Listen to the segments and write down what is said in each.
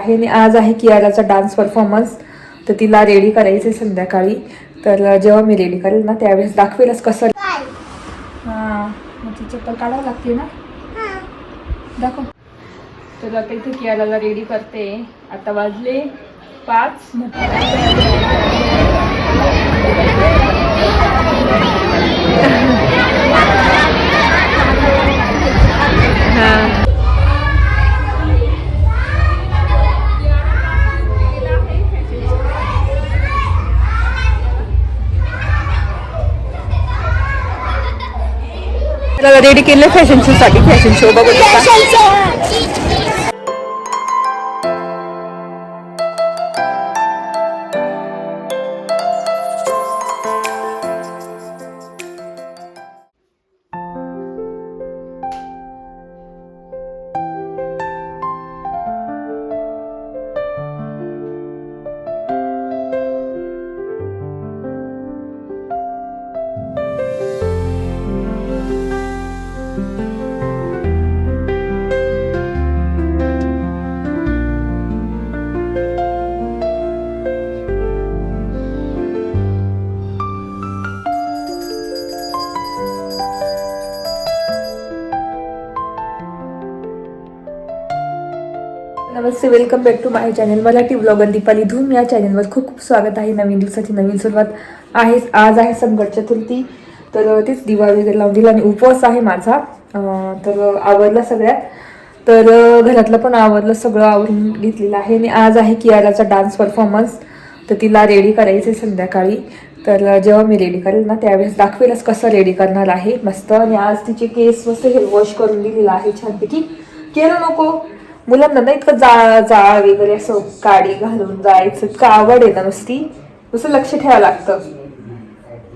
आहे आणि आज आहे कियाराचा डान्स परफॉर्मन्स. तर तिला रेडी करायचं संध्याकाळी. तर जेव्हा मी रेडी करेल ना त्यावेळेस दाखवेलच कसं. हां मग ती चप्पल काढावं लागते ना. दाखव. तर आता इथे कियाराला रेडी करते. आता वाजले 5. हां रेडी केलं फॅशन शो साठी. फॅशन शो बघू शकता. नमस्ते, welcome back to my channel Marathi blogger Deepali Dhoom. या चॅनलवर खूप खूप स्वागत आहे. नवीन दिवसाची नवीन सुरुवात आहे. आज आहे संकट चतुर्थी. तर तेच दिवा वगैरे लावून दिला आणि उपवास आहे माझा. तर आवरलं सगळ्यात. तर घरातलं पण आवरलं, सगळं आवरून घेतलेलं आहे. आणि आज आहे कियाराचा डान्स परफॉर्मन्स. तर तिला रेडी करायचं संध्याकाळी. तर जेव्हा मी रेडी करेल ना त्यावेळेस दाखवेलच कसं रेडी करणार आहे मस्त. आणि आज तिचे केस मस्त हेअर वॉश करून दिलेला आहे छानपैकी. केलं नको मुलांना ना इतकं जाळ वगैरे असं काडी घालून जायचं इतकं आवड आहे ना नुसती. नुसतं लक्ष ठेवावं लागतं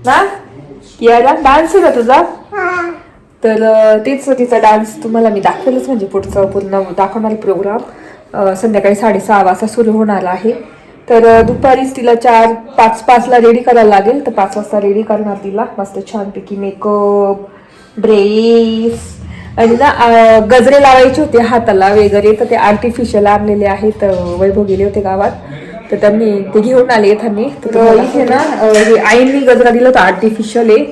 ना. याला डान्स आहे का तुझा? तर तेच तिचा डान्स तुम्हाला मी दाखवेलच. म्हणजे पुढचं पूर्ण दाखवणारे प्रोग्राम संध्याकाळी 6:30 वाजता सुरू होणार आहे. तर दुपारीच तिला 4-5ला रेडी करायला लागेल. तर 5 वाजता रेडी करणार तिला मस्त छानपैकी. मेकअप, ड्रेस आणि ना गजरे लावायचे होते हाताला वगैरे. तर ते आर्टिफिशियल आणलेले आहेत. वैभव गेले होते गावात तर त्यांनी ते घेऊन आले येताना. तर इथे ना हे आईंनी गजरा दिला होता आर्टिफिशियल आहे.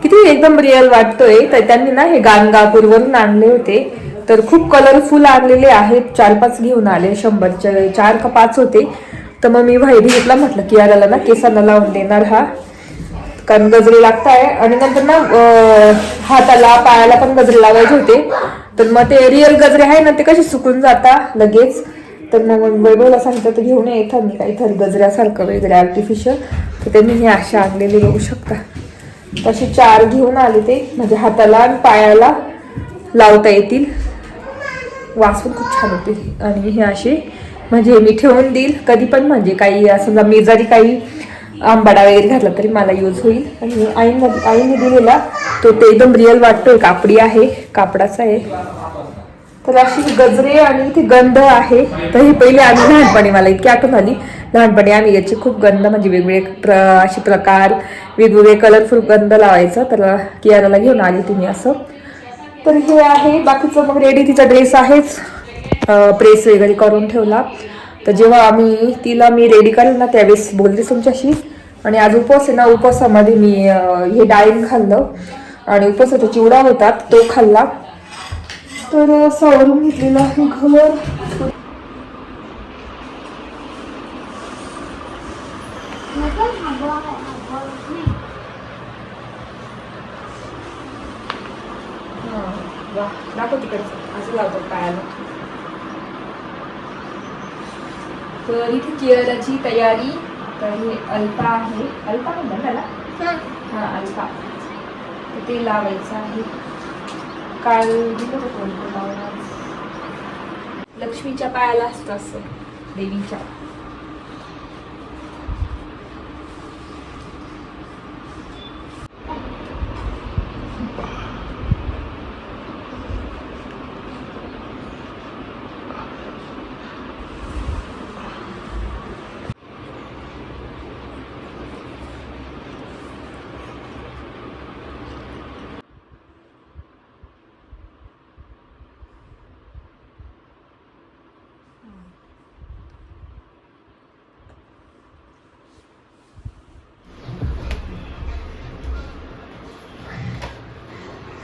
किती एकदम रिअल वाटतोय. तर त्यांनी ना हे गाणगापूरवरून आणले होते. तर खूप कलरफुल आणलेले आहेत. 4-5 घेऊन आले. 100चे 4 का 5 होते. तर मग मी भाई घेतला, म्हटलं की याला ना केसांना लावून देणार हा, कारण गजरे लागताय. आणि नंतर ना हाताला पायाला पण गजरे लावायचे होते. तर मग ते रिअल गजरे आहे ना ते कसे सुकून जाता लगेच. तर मग वैभवला सांगितलं तर घेऊन येतात मी काहीतरी गजऱ्यासारखं वगैरे आर्टिफिशियल. तर त्यांनी हे असे आणलेले बघू शकता. तसे 4 घेऊन आले ते, म्हणजे हाताला आणि पायाला लावता येतील. वास पण खूप छान होते. आणि हे असे म्हणजे मी ठेवून देईल कधी पण, म्हणजे काही समजा मी जरी काही आंबाडा वगैरे घातला तरी मला यूज होईल. आणि आईने दिलेला तो ते एकदम रिअल वाटतोय. कापडी आहे, कापडाचा आहे. तर अशी गजरे आणि इथे गंध आहे. तर हे पहिले आम्ही लहानपणी, मला इतकी आठवण आली, लहानपणी आम्ही याचे खूप गंध म्हणजे वेगवेगळे असे प्रकार वेगवेगळे कलरफुल गंध लावायचं. तर कियाराला घेऊन आली तुम्ही असं. तर हे आहे बाकीचं. मग रेडी तिचा ड्रेस आहेच, प्रेस वगैरे करून ठेवला. तर जेव्हा तिला मी रेडी करेल ना त्यावेळेस बोलते तुमच्याशी. आणि आज उपवास आहे ना, उपवासामध्ये मी हे डाळिंब खाल्लं आणि उपवासाचा चिवडा होता तो खाल्ला. तर सवरून घेतलेलं आहे घर. दाखव तिकडचं असं लावतात पायाला. तर इथे कियाराची तयारी. तर हे अल्पा आहे, अल्पा म्हणतात त्याला. हा अल्पा. तर ते लावायचं आहे. काल दिलं होतं कोण लावणार. लक्ष्मीच्या पायाला असतं असं, देवीच्या.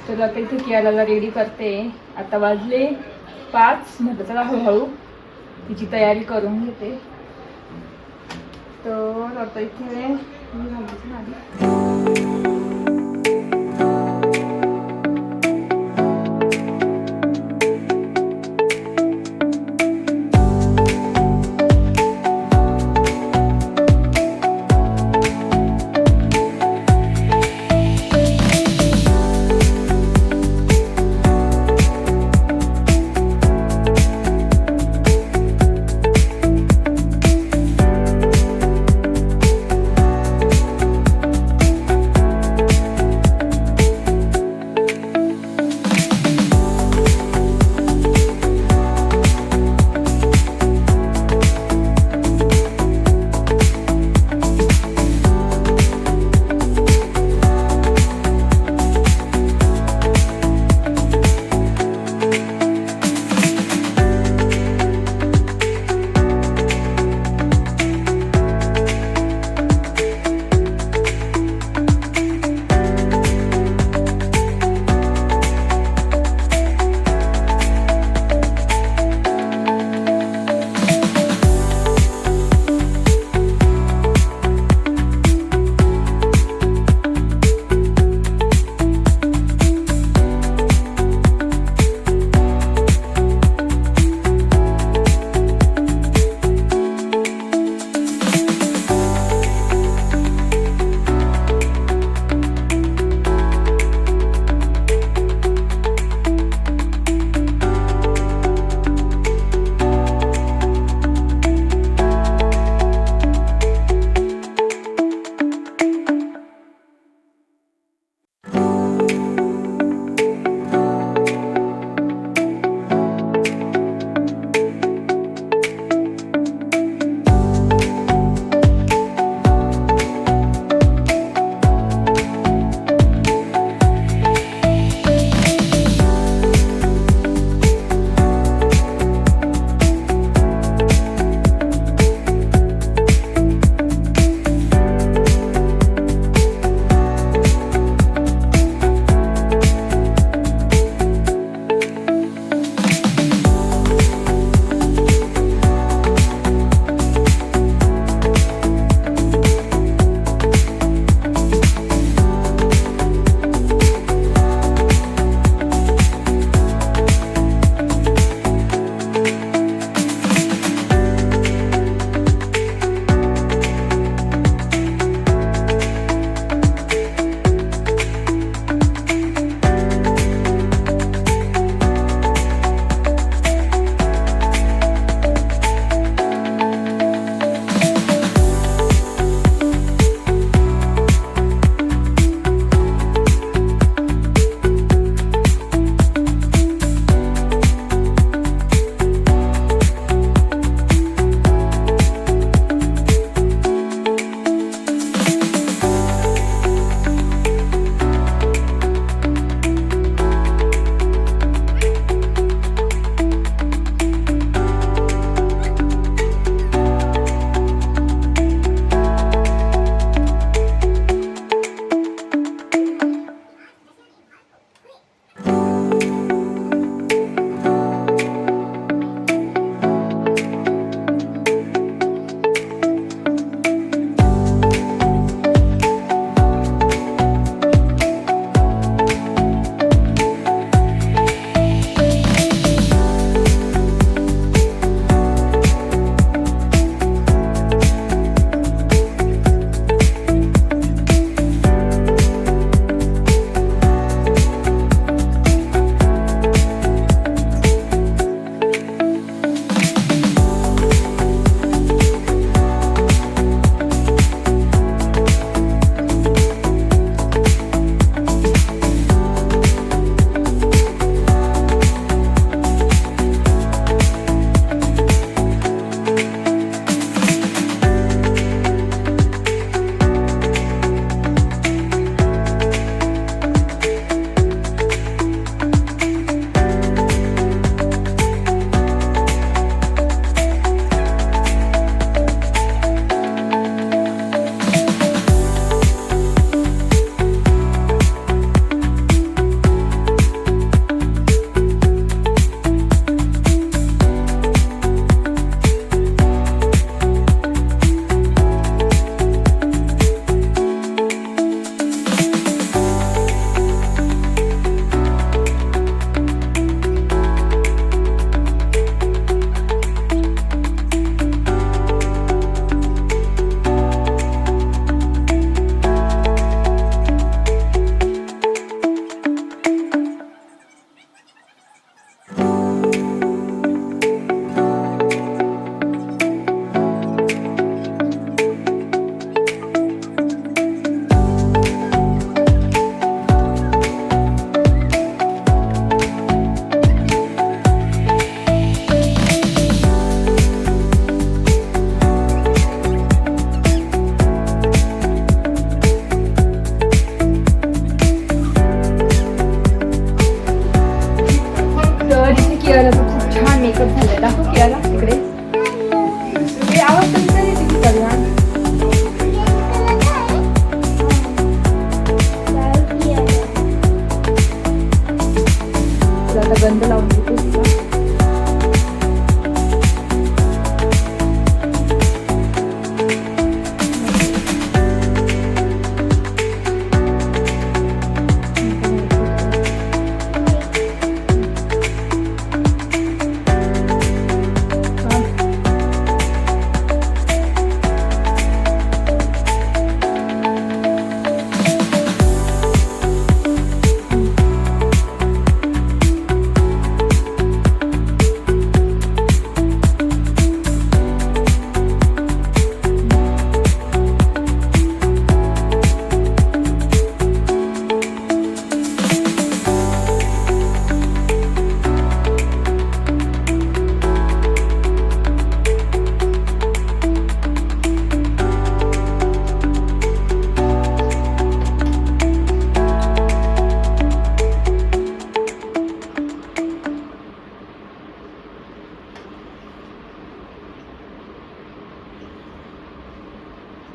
तर आता इथे कियाला रेडी करते. आता वाजले 5. म्हटलं चला हळूहळू तिची तयारी करून घेते. तर आता इथे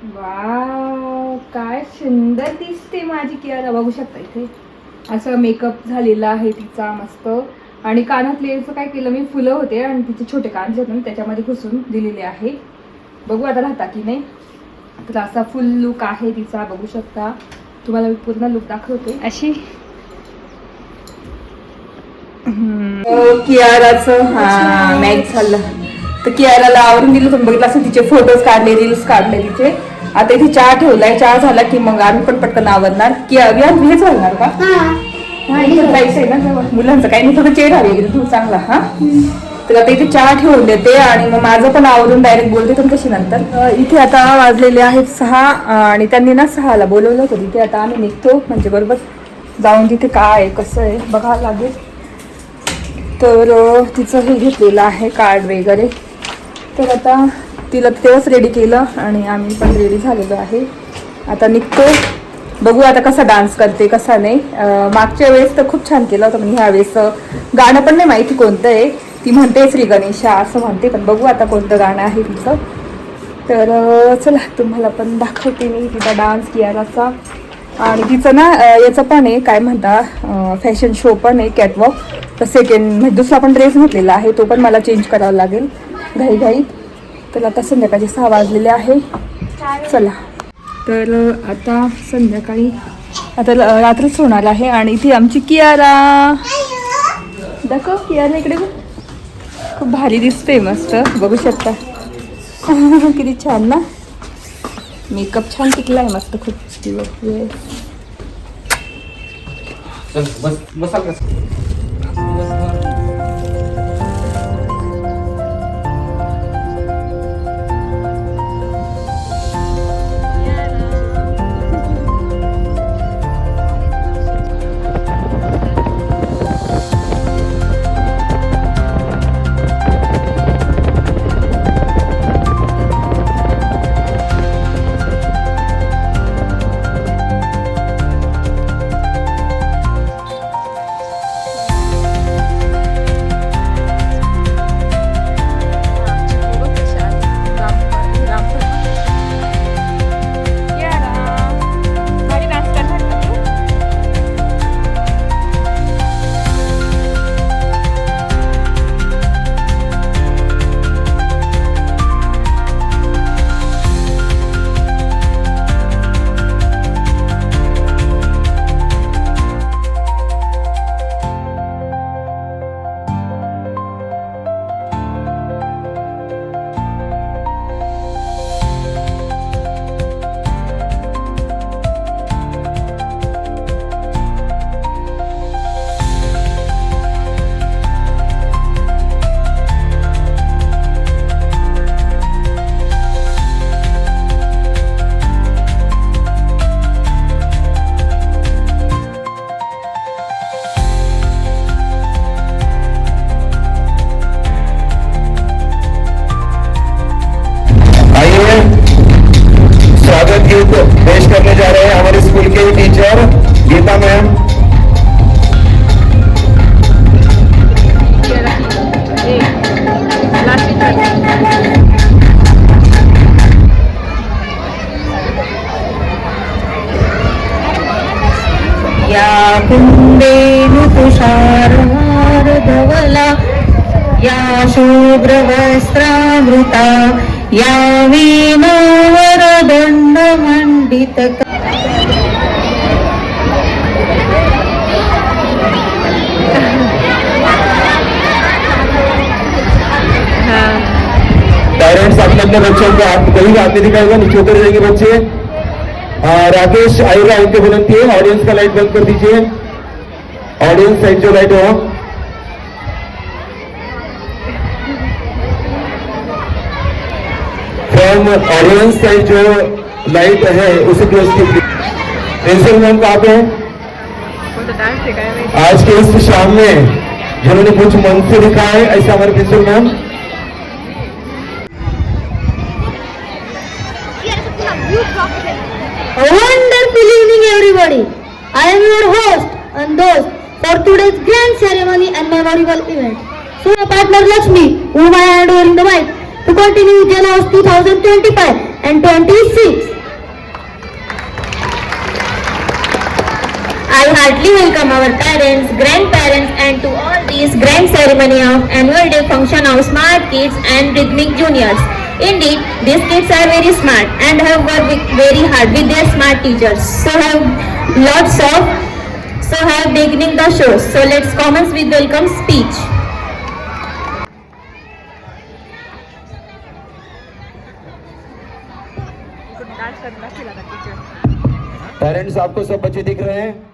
वाव, काय सुंदर दिसते माझी कियारा. बघू शकता इथे असं मेकअप झालेला आहे तिचा मस्त. आणि कानातले काय केलं मी, फुलं होते आणि तिचे छोटे कान जे होते त्याच्यामध्ये घुसून दिलेले आहे. बघू आता राहता की नाही. तर असा फुल लुक आहे तिचा, बघू शकता. तुम्हाला मी पूर्ण लुक दाखवते अशी. कियाराचं हा मॅच झालं. तर कियाराला आवरून दिलं. तुम्ही बघितलं असं तिचे फोटोज काढले, रील्स काढले तिचे. आता इथे चहा ठेवलाय, चहा झाला की मग आम्ही पण पटकन आवरणार. की हेच घालणार का? जायचंय ना मुलांचं काही नाही, थोडं चेड हवी तू चांगला. हा तर आता इथे चहा ठेवून देते आणि मग माझं पण आवरून डायरेक्ट बोलते तुमच्याशी नंतर. इथे आता वाजलेले आहेत 6 आणि त्यांनी ना 6ला बोलवलं होतं तिथे. आता आम्ही निघतो, म्हणजे बरोबर जाऊन तिथे काय कसं आहे बघावं लागेल. तर तिचं हे घेतलेलं आहे कार्ड वगैरे. तर आता तिला तेव्हाच रेडी केलं आणि आम्ही पण रेडी झालेलो आहे. आता निघतो, बघू आता कसा डान्स करते कसा नाही. मागच्या वेळेस तर खूप छान केलं होतं, म्हणजे ह्यावेळेस गाणं पण नाही माहिती कोणतं आहे. ती म्हणते श्री गणेशा असं म्हणते, पण बघू आता कोणतं गाणं आहे तिचं. तर चला तुम्हाला पण दाखवते मी तिचा डान्स कियाराचा. आणि तिचं ना याचं पण आहे काय म्हणता, फॅशन शो पण आहे, कॅटवॉक. तर सेकंड म्हणजे दुसरा पण ड्रेस घेतलेला आहे, तो पण मला चेंज करावा लागेल घाईघाईत. तर आता संध्याकाळचे 6 वाजलेले आहे. चला तर आता संध्याकाळी आता रात्रच होणार आहे. आणि ती आमची कियारा दाखव. कियारा इकडे खूप भारी दिसते, मस्त बघू शकता. किती छान ना, मेकअप छान टिकलाय मस्त खूप. पेश करने जा रहे हैं हमारे स्कूल के टीचर गीता मैम. या कुंडेनु तुषारहार धवला या शुभ्रवस्त्रामृता या वीणावर दंड मंडित. पेरेंट्स अपने अपने बच्चों को कहीं हाथ नहीं दिखाएगा, नीचे उतर जाएंगे बच्चे. राकेश आएगा, उनके बुलंदी है. ऑडियंस का लाइट बंद कर दीजिए. ऑडियंस साइड जो लाइट हो, फ्रॉम ऑडियंस साइड जो लाइट है उसे क्लोज कीजिए. प्रिंसिपल मैम कहाँ पे है आज के इस शाम में जिन्होंने कुछ मन से लिखा है, ऐसा हमारे principal ma'am. A wonderful evening, everybody. I am your host and host for today's grand ceremony and memorable event. So my partner Lakshmi, whom I hand over in the mic to continue Janos 2025 and 26. heartily welcome our parents, grandparents and to all these grand ceremony of annual day function of smart kids and rhythmic juniors. Indeed, these kids are very smart and have worked very hard with their smart teachers. So have beginning the show. So let's commence with welcome speech. Parents आपको सब बच्चे दिख रहे हैं?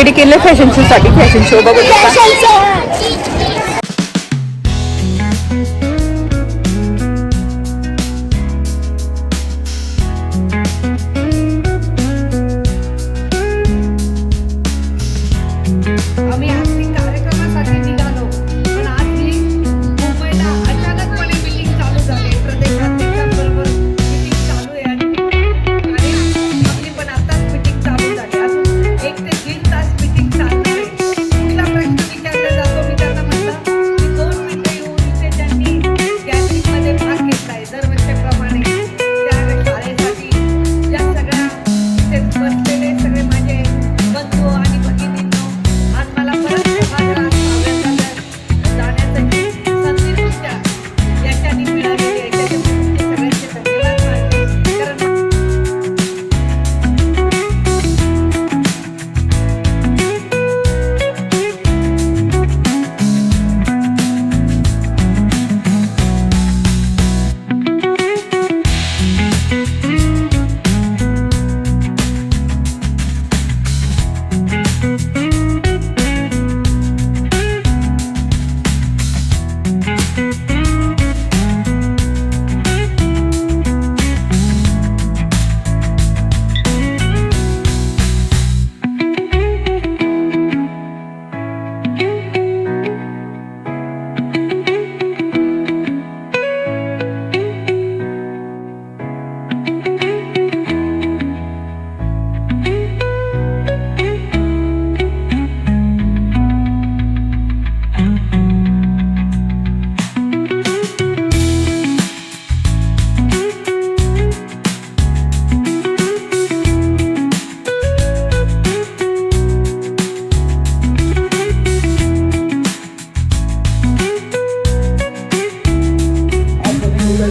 Ready केले fashion show साठी. Fashion show बघू शकता. आम्ही आजची कार्यक्रमासाठी निघालो, पण आज ही मुंबईला अचानकपणे मीटिंग चालू झाली. प्रदेशाध्यक्षांबरोबर मीटिंग चालू आहे आणि आपली पण आताच मीटिंग चालू झाली. अजून 1 ते 3 तास मीटिंग चालणार आहे. कुठला प्रश्न विचारला जातो मी त्यांना म्हटलं की 2 मिनिटं येऊन इथे त्यांनी गॅदरिंगमध्ये भाग घेतलाय दरवर्षीप्रमाणे त्या शाळेसाठी. या सगळ्या इथे बसलेले सगळे माझे बंधू आणि भगिनींनो, आज मला परत सभागृहात जाण्याची संधी तुमच्या याच्याने मिळालेली आहे. त्याच्यामुळे सगळ्यांचे धन्यवाद मानते. कारण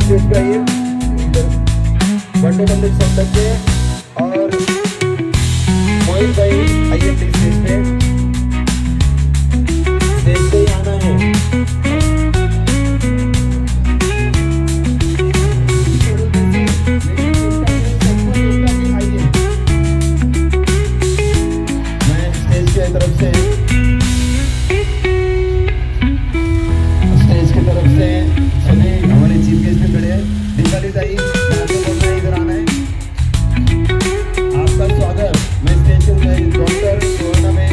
स्टेज पे आइए, बंडे बंडे सब बच्चे और मोहित भाई आइए प्लीज स्टेज पे. स्टेज पे ही आना है. मैं स्टेज की तरफ से सभी हमारे चीफ गेस्ट पे खड़े हैं. दीपाली ताई, आपको बोलना है इधर आना है. आपका स्वागत. मैं स्टेज पे डॉक्टर सुवर्णा में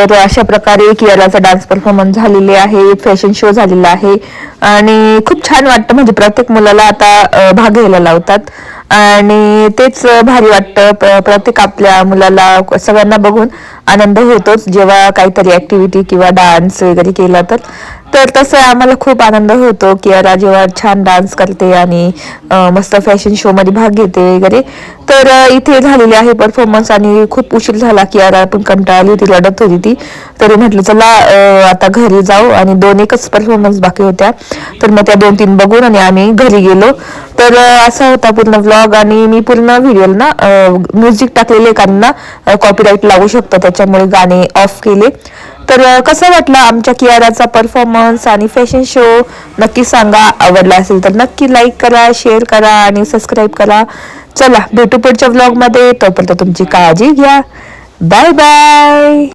तर अशा प्रकारे कियाराचा डान्स परफॉर्मन्स झालेले आहे, फॅशन शो झालेला आहे आणि खूप छान वाटतं. म्हणजे प्रत्येक मुलाला आता भाग घ्यायला लावतात आणि तेच भारी वाटतं. प्रत्येक आपल्या मुलाला सगळ्यांना बघून आनंद होतोच जेव्हा काहीतरी ऍक्टिव्हिटी किंवा डान्स वगैरे केला तर तसं आम्हाला खूप आनंद होतो. कियारा जेव्हा छान डान्स करते आणि मस्त फॅशन शो मध्ये भाग घेते वगैरे. तर इथे झालेली आहे परफॉर्मन्स आणि खूप उशीर झाला. कियारा पण कंटाळली होती, रडत होती ती. तरी म्हटलं चला आता घरी जाऊ आणि 2-1च परफॉर्मन्स बाकी होत्या. तर मग त्या 2-3 बघून आणि आम्ही घरी गेलो. तर असा होता पूर्ण व्लॉग आणि मी पूर्ण व्हिडिओला ना म्युझिक टाकलेले कारण ना कॉपीराईट लागू शकतो, त्याच्यामुळे गाणे ऑफ केले. तर कसं वाटलं आमच्या कियाराचा परफॉर्मन्स आणि फॅशन शो नक्की सांगा. आवडला असेल तर नक्की लाईक करा, शेअर करा आणि सबस्क्राईब करा. चला भेटू पुढच्या व्लॉगमध्ये. तोपर्यंत तुमची काळजी घ्या. Bye bye.